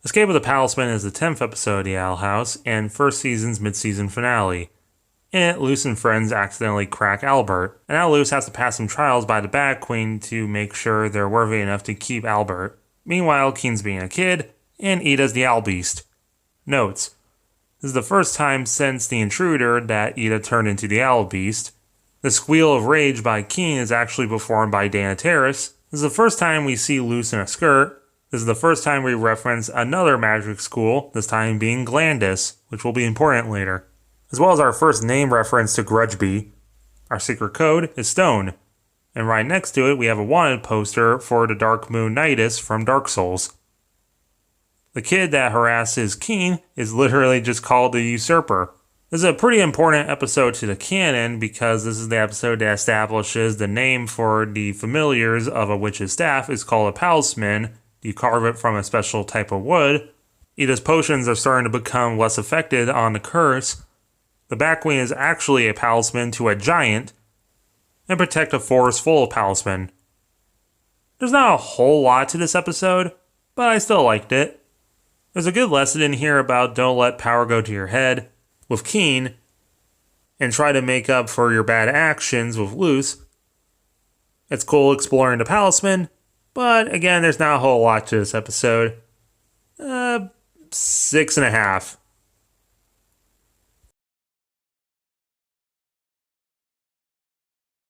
Escape of the Palisman is the 10th episode of the Owl House and first season's mid-season finale. In it, Luce and friends accidentally crack Albert, and now Luce has to pass some trials by the batqueen to make sure they're worthy enough to keep Albert. Meanwhile, Keen's being a kid, and Ida's the Owl Beast. Notes: this is the first time since The Intruder that Ida turned into the Owl Beast. The squeal of rage by Keen is actually performed by Danaterrace. This is the first time we see Luce in a skirt. This is the first time we reference another magic school, this time being Glandis, which will be important later. As well as our first name reference to Grudgeby. Our secret code is Stone. And right next to it, we have a wanted poster for the Dark Moon Nidus from Dark Souls. The kid that harasses Keen is literally just called the Usurper. This is a pretty important episode to the canon because this is the episode that establishes the name for the familiars of a witch's staff is called a Palisman. You carve it from a special type of wood. Ida's potions are starting to become less affected on the curse. The batqueen is actually a Palisman to a giant and protect a forest full of Palisman. There's not a whole lot to this episode, but I still liked it. There's a good lesson in here about don't let power go to your head with Keen and try to make up for your bad actions with Luce. It's cool exploring the Palisman, but again, there's not a whole lot to this episode. 6.5.